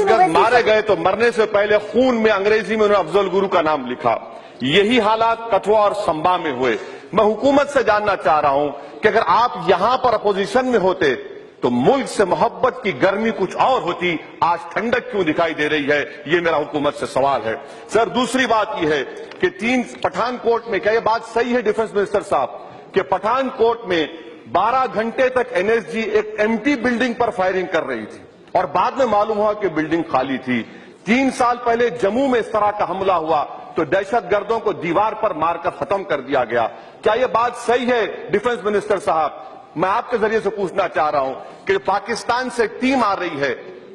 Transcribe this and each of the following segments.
गज मारे गए तो मरने से पहले खून में अंग्रेजी में उन्होंने अफजल गुरु का नाम लिखा। यही हालात कठुआ और संबा में हुए। मैं हुकूमत से जानना चाह रहा हूं कि अगर आप यहां पर अपोजिशन में होते तो मुल्क से मोहब्बत की गर्मी कुछ और होती, आज ठंडक क्यों दिखाई दे रही है, ये मेरा हुकूमत से सवाल है। सर, दूसरी बात यह है कि पठानकोट में, क्या यह बात सही है डिफेंस मिनिस्टर साहब कि पठानकोट में 12 घंटे तक एनएसजी एक एम्प्टी बिल्डिंग पर फायरिंग कर रही थी और बाद में मालूम हुआ कि बिल्डिंग खाली थी। 3 साल पहले जम्मू में इस तरह का हमला हुआ तो दहशतगर्दों को दीवार पर मारकर खत्म कर दिया गया। क्या यह बात सही है डिफेंस मिनिस्टर साहब? मैं आपके जरिए से पूछना चाह रहा हूं कि पाकिस्तान से टीम आ रही है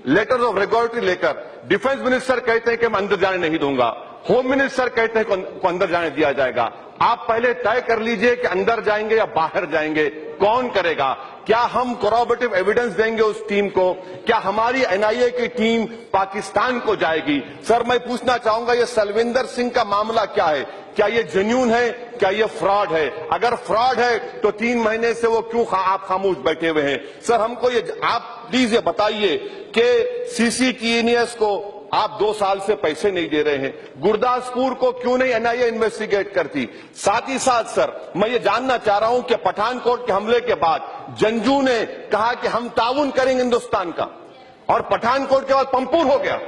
लेटर ऑफ रेगुलेटरी लेकर, डिफेंस मिनिस्टर कहते हैं कि मैं अंदर जाने नहीं दूंगा, होम मिनिस्टर कहते हैं कि अंदर जाने दिया जाएगा। आप पहले तय कर लीजिए कि अंदर जाएंगे या बाहर जाएंगे, कौन करेगा? क्या हम कोरोबोरेटिव एविडेंस देंगे उस टीम को? क्या हमारी एनआईए की टीम पाकिस्तान को जाएगी? सर, मैं पूछना चाहूंगा ये सलविंदर सिंह का मामला क्या है? क्या ये जेन्युइन है? क्या ये फ्रॉड है? अगर फ्रॉड है तो 3 महीने से वो क्यों आप खामोश बैठे हुए हैं? सर, हमको ये आप प्लीज ये बताइए कि सीसीटीएनएस को आप 2 साल से पैसे नहीं दे रहे हैं, गुरदासपुर को क्यों नहीं एनआईए इन्वेस्टिगेट करती? साथ ही साथ सर, मैं ये जानना चाह रहा हूं कि पठानकोट के हमले के बाद जंजू ने कहा कि हम ताउन करेंगे हिंदुस्तान का, और पठानकोट के बाद पंपूर हो गया।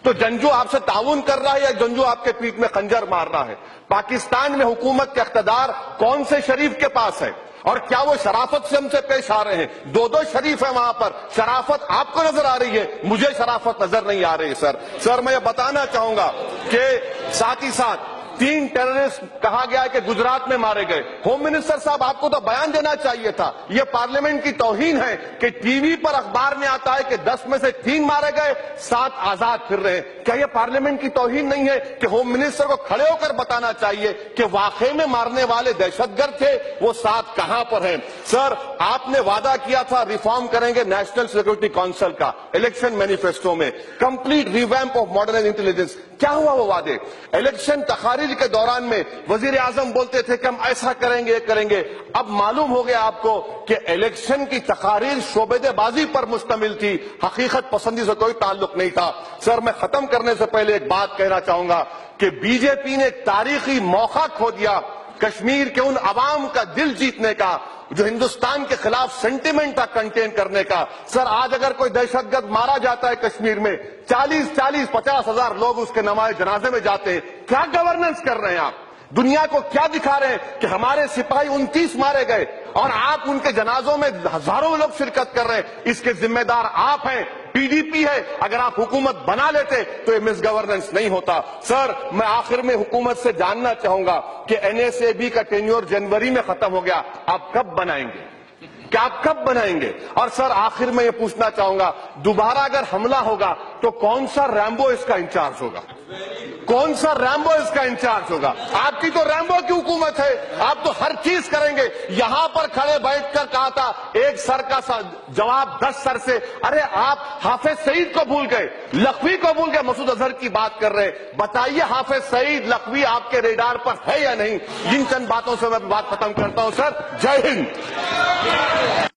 तो जंजू आपसे ताउन कर रहा है या जंजू आपके पीठ में खंजर मार रहा है? पाकिस्तान में हुकूमत के इख्तियार कौन से शरीफ के पास है और क्या वो शराफत से हमसे पेश आ रहे हैं? 2 शरीफ है वहां पर। शराफत आपको नजर आ रही है, मुझे शराफत नजर नहीं आ रही। सर, मैं ये बताना चाहूंगा कि साथ ही साथ 3 टेररिस्ट कहा गया कि गुजरात में मारे गए। होम मिनिस्टर साहब, आपको तो बयान देना चाहिए था। यह पार्लियामेंट की तौहीन है कि टीवी पर अखबार में आता है कि 10 में से 3 मारे गए, 7 आजाद फिर रहे हैं। क्या यह पार्लियामेंट की तौहीन नहीं है कि होम मिनिस्टर को खड़े होकर बताना चाहिए कि वाकई में मारने वाले दहशतगर्द थे, वो 7 कहां पर हैं? सर, आपने वादा किया था रिफॉर्म करेंगे नेशनल सिक्योरिटी काउंसिल का इलेक्शन मैनिफेस्टो में, complete revamp of modern intelligence. क्या हुआ वो वादे? इलेक्शन तकारीर के दौरान में वजीर आजम बोलते थे कि हम ऐसा करेंगे, ये करेंगे। अब मालूम हो गया आपको कि इलेक्शन की तकारीर शोबेदेबाजी पर मुश्तमिल थी, हकीकत पसंदी से कोई ताल्लुक नहीं था। सर, मैं खत्म करने से पहले एक बात कहना चाहूंगा कि बीजेपी ने एक तारीखी मौका खो दिया कश्मीर के उन अवाम का दिल जीतने का जो हिंदुस्तान के खिलाफ सेंटिमेंट था कंटेन करने का। सर, आज अगर कोई दहशतगर्द मारा जाता है कश्मीर में, 40-50 हजार लोग उसके नमाज़ जनाजे में जाते हैं। क्या गवर्नेंस कर रहे हैं आप? दुनिया को क्या दिखा रहे हैं कि हमारे सिपाही 29 मारे गए और आप उनके जनाजों में हजारों लोग शिरकत कर रहे हैं? इसके जिम्मेदार आप हैं, पीडीपी है। अगर आप हुकूमत बना लेते तो ये मिस गवर्नेंस नहीं होता। सर, मैं आखिर में हुकूमत से जानना चाहूंगा कि एनएसएबी का टेन्योर जनवरी में खत्म हो गया, आप कब बनाएंगे? क्या आप कब बनाएंगे? और सर, आखिर में ये पूछना चाहूंगा, दोबारा अगर हमला होगा तो कौन सा रैम्बो इसका इंचार्ज होगा? कौन सा रैम्बो इसका इंचार्ज होगा? आपकी तो रैम्बो की हुकूमत है, आप तो हर चीज करेंगे। यहां पर खड़े बैठकर कहा था एक सर का जवाब 10 सर से। अरे आप हाफिज सईद को भूल गए, लखवी को भूल गए, मसूद अजहर की बात कर रहे। बताइए, हाफिज सईद, लखवी आपके रेडार पर है या नहीं? इन चंद बातों से मैं बात खत्म करता हूं। सर, जय हिंद।